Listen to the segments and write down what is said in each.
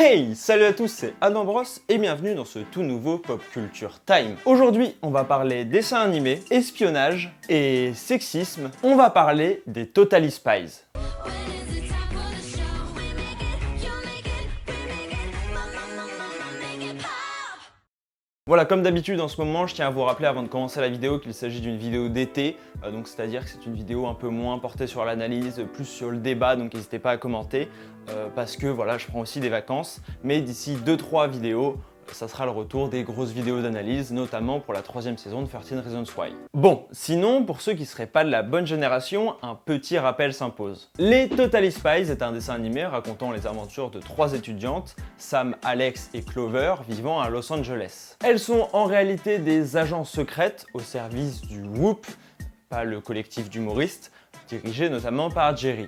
Hey, salut à tous, c'est Adam Bros et bienvenue dans ce tout nouveau Pop Culture Time. Aujourd'hui, on va parler dessins animés, espionnage et sexisme. On va parler des Totally Spies. Voilà, comme d'habitude en ce moment, je tiens à vous rappeler avant de commencer la vidéo qu'il s'agit d'une vidéo d'été, donc c'est-à-dire que c'est une vidéo un peu moins portée sur l'analyse, plus sur le débat, donc n'hésitez pas à commenter, parce que voilà, je prends aussi des vacances, mais d'ici 2-3 vidéos, ça sera le retour des grosses vidéos d'analyse, notamment pour la 3e saison de 13 Reasons Why. Bon, sinon, pour ceux qui ne seraient pas de la bonne génération, un petit rappel s'impose. Les Totally Spies est un dessin animé racontant les aventures de 3 étudiantes, Sam, Alex et Clover, vivant à Los Angeles. Elles sont en réalité des agents secrètes au service du WHOOP, pas le collectif d'humoristes, dirigé notamment par Jerry.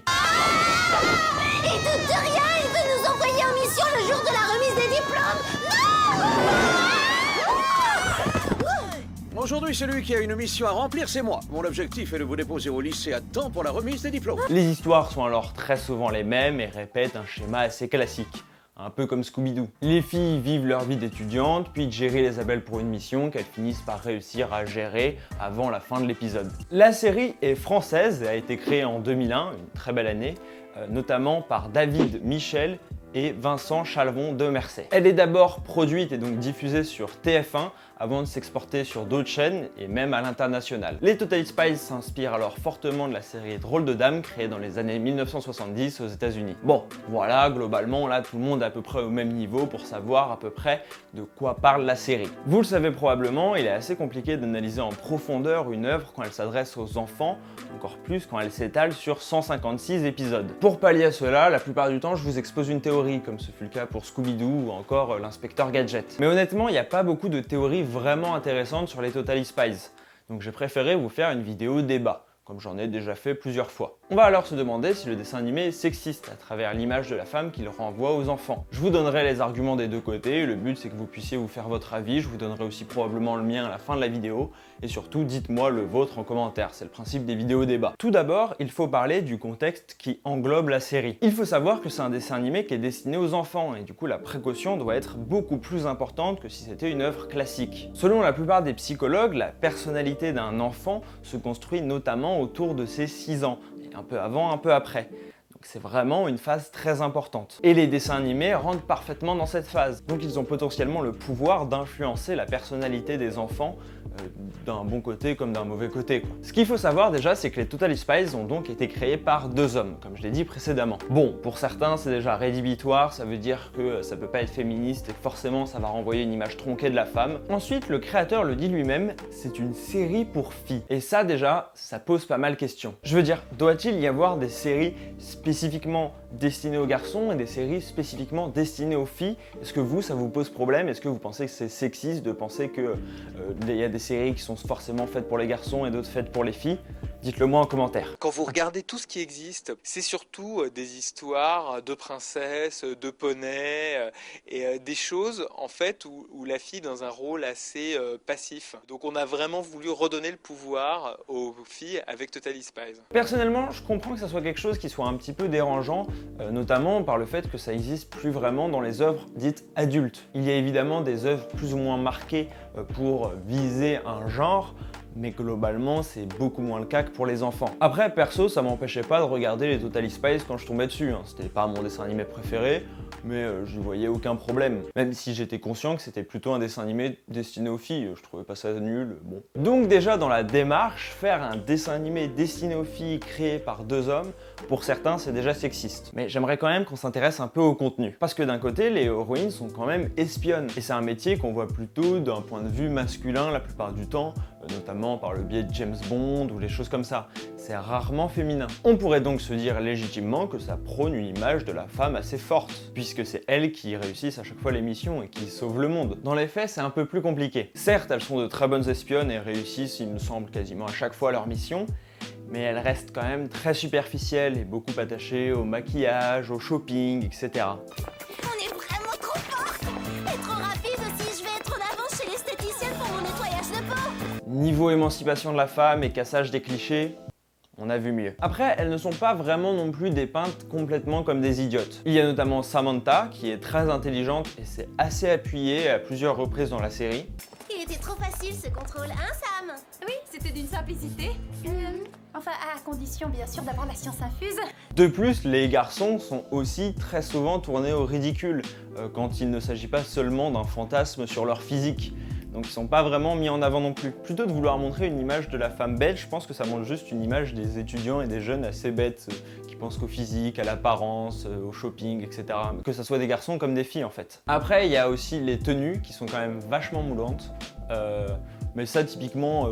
Il doute de rien, il veut nous envoyer en mission le jour de la remise des diplômes. Aujourd'hui, celui qui a une mission à remplir, c'est moi. Mon objectif est de vous déposer au lycée à temps pour la remise des diplômes. Les histoires sont alors très souvent les mêmes et répètent un schéma assez classique. Un peu comme Scooby-Doo. Les filles vivent leur vie d'étudiante, puis Jerry les appelle pour une mission qu'elles finissent par réussir à gérer avant la fin de l'épisode. La série est française et a été créée en 2001, une très belle année, notamment par David Michel et Vincent Chalvon de Mercey. Elle est d'abord produite et donc diffusée sur TF1 avant de s'exporter sur d'autres chaînes et même à l'international. Les Totally Spies s'inspirent alors fortement de la série Drôles de Dames créée dans les années 1970 aux États-Unis. Bon, voilà, globalement là tout le monde est à peu près au même niveau pour savoir à peu près de quoi parle la série. Vous le savez probablement, il est assez compliqué d'analyser en profondeur une œuvre quand elle s'adresse aux enfants, encore plus quand elle s'étale sur 156 épisodes. Pour pallier à cela, la plupart du temps je vous expose une théorie, comme ce fut le cas pour Scooby-Doo ou encore l'inspecteur Gadget. Mais honnêtement, il n'y a pas beaucoup de théories vraiment intéressantes sur les Totally Spies, donc j'ai préféré vous faire une vidéo débat, comme j'en ai déjà fait plusieurs fois. On va alors se demander si le dessin animé est sexiste à travers l'image de la femme qu'il renvoie aux enfants. Je vous donnerai les arguments des deux côtés, le but c'est que vous puissiez vous faire votre avis, je vous donnerai aussi probablement le mien à la fin de la vidéo, et surtout dites-moi le vôtre en commentaire, c'est le principe des vidéos débats. Tout d'abord, il faut parler du contexte qui englobe la série. Il faut savoir que c'est un dessin animé qui est destiné aux enfants, et du coup la précaution doit être beaucoup plus importante que si c'était une œuvre classique. Selon la plupart des psychologues, la personnalité d'un enfant se construit notamment autour de ses 6 ans, un peu avant, un peu après. Donc c'est vraiment une phase très importante. Et les dessins animés rentrent parfaitement dans cette phase. Donc ils ont potentiellement le pouvoir d'influencer la personnalité des enfants d'un bon côté comme d'un mauvais côté, quoi. Ce qu'il faut savoir déjà, c'est que les Totally Spies ont donc été créés par 2 hommes, comme je l'ai dit précédemment. Bon, pour certains c'est déjà rédhibitoire, ça veut dire que ça peut pas être féministe et que forcément ça va renvoyer une image tronquée de la femme. Ensuite, le créateur le dit lui-même, c'est une série pour filles. Et ça déjà, ça pose pas mal de questions. Je veux dire, doit-il y avoir des séries spécifiquement destinées aux garçons et des séries spécifiquement destinées aux filles? Est-ce que vous, ça vous pose problème? Est-ce que vous pensez que c'est sexiste de penser que y a des séries qui sont forcément faites pour les garçons et d'autres faites pour les filles? Dites-le moi en commentaire. Quand vous regardez tout ce qui existe, c'est surtout des histoires de princesses, de poneys et des choses en fait où la fille est dans un rôle assez passif. Donc on a vraiment voulu redonner le pouvoir aux filles avec Totally Spies. Personnellement, je comprends que ça soit quelque chose qui soit un petit peu dérangeant, notamment par le fait que ça n'existe plus vraiment dans les œuvres dites adultes. Il y a évidemment des œuvres plus ou moins marquées pour viser un genre, mais globalement c'est beaucoup moins le cas que pour les enfants. Après, perso, ça m'empêchait pas de regarder les Totally Spies quand je tombais dessus, hein. C'était pas mon dessin animé préféré, mais je voyais aucun problème. Même si j'étais conscient que c'était plutôt un dessin animé destiné aux filles, je trouvais pas ça nul, bon. Donc déjà dans la démarche, faire un dessin animé destiné aux filles créé par 2 hommes, pour certains c'est déjà sexiste. Mais j'aimerais quand même qu'on s'intéresse un peu au contenu. Parce que d'un côté, les héroïnes sont quand même espionnes, et c'est un métier qu'on voit plutôt d'un point de vue masculin la plupart du temps, notamment par le biais de James Bond ou les choses comme ça. C'est rarement féminin. On pourrait donc se dire légitimement que ça prône une image de la femme assez forte, puisque c'est elles qui réussissent à chaque fois les missions et qui sauvent le monde. Dans les faits, c'est un peu plus compliqué. Certes, elles sont de très bonnes espionnes et réussissent, il me semble, quasiment à chaque fois leur mission, mais elles restent quand même très superficielles et beaucoup attachées au maquillage, au shopping, etc. On est vraiment trop forte et trop rapide aussi, je vais être en avance chez l'esthéticienne pour mon nettoyage de peau. Niveau émancipation de la femme et cassage des clichés, on a vu mieux. Après, elles ne sont pas vraiment non plus dépeintes complètement comme des idiotes. Il y a notamment Samantha, qui est très intelligente et s'est assez appuyée à plusieurs reprises dans la série. Il était trop facile ce contrôle, hein Sam? Oui, c'était d'une simplicité. Enfin, à condition bien sûr d'avoir la science infuse. De plus, les garçons sont aussi très souvent tournés au ridicule, quand il ne s'agit pas seulement d'un fantasme sur leur physique. Donc ils sont pas vraiment mis en avant non plus. Plutôt de vouloir montrer une image de la femme belle, je pense que ça montre juste une image des étudiants et des jeunes assez bêtes, qui pensent qu'au physique, à l'apparence, au shopping, etc. Que ce soit des garçons comme des filles en fait. Après, il y a aussi les tenues qui sont quand même vachement moulantes. Mais ça typiquement,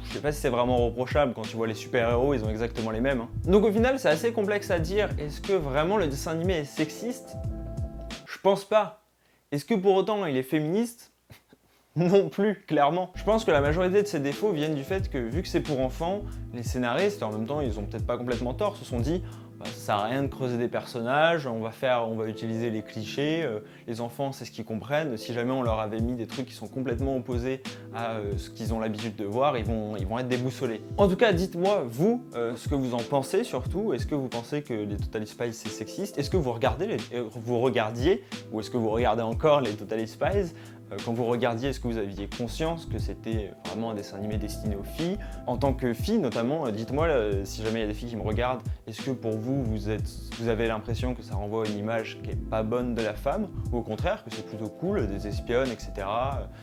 je sais pas si c'est vraiment reprochable quand tu vois les super-héros, ils ont exactement les mêmes. Donc au final, c'est assez complexe à dire. Est-ce que vraiment le dessin animé est sexiste? Je pense pas. Est-ce que pour autant il est féministe? Non plus, clairement. Je pense que la majorité de ces défauts viennent du fait que, vu que c'est pour enfants, les scénaristes, en même temps, ils ont peut-être pas complètement tort, se sont dit bah, ça sert à rien de creuser des personnages, on va utiliser les clichés, les enfants c'est ce qu'ils comprennent, si jamais on leur avait mis des trucs qui sont complètement opposés à ce qu'ils ont l'habitude de voir, ils vont être déboussolés. En tout cas, dites-moi, vous, ce que vous en pensez surtout, est-ce que vous pensez que les Totally Spies c'est sexiste? Est-ce que vous regardiez, ou est-ce que vous regardez encore les Totally Spies? Quand vous regardiez, est-ce que vous aviez conscience que c'était vraiment un dessin animé destiné aux filles? En tant que fille notamment, dites-moi si jamais il y a des filles qui me regardent, est-ce que pour vous, vous avez l'impression que ça renvoie à une image qui est pas bonne de la femme? Ou au contraire, que c'est plutôt cool, des espionnes, etc.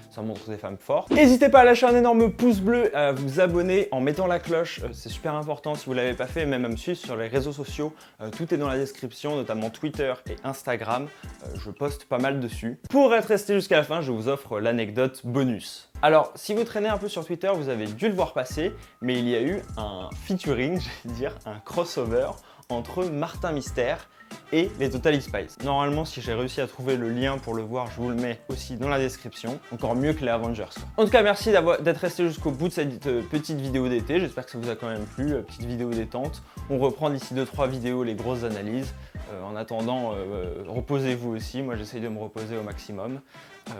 Ça montre des femmes fortes. N'hésitez pas à lâcher un énorme pouce bleu, à vous abonner en mettant la cloche, c'est super important si vous ne l'avez pas fait, même à me suivre sur les réseaux sociaux. Tout est dans la description, notamment Twitter et Instagram. Je poste pas mal dessus. Pour être resté jusqu'à la fin, je vous offre l'anecdote bonus. Alors, si vous traînez un peu sur Twitter, vous avez dû le voir passer, mais il y a eu un featuring, j'allais dire, un crossover entre Martin Mystère et les Totally Spies. Normalement, si j'ai réussi à trouver le lien pour le voir, je vous le mets aussi dans la description. Encore mieux que les Avengers. En tout cas, merci d'être resté jusqu'au bout de cette petite vidéo d'été. J'espère que ça vous a quand même plu, petite vidéo détente. On reprend d'ici 2-3 vidéos les grosses analyses. En attendant, reposez-vous aussi. Moi, j'essaye de me reposer au maximum.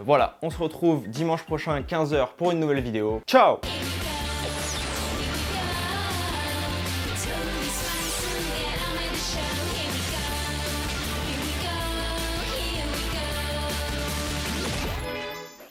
Voilà, on se retrouve dimanche prochain à 15 h pour une nouvelle vidéo. Ciao!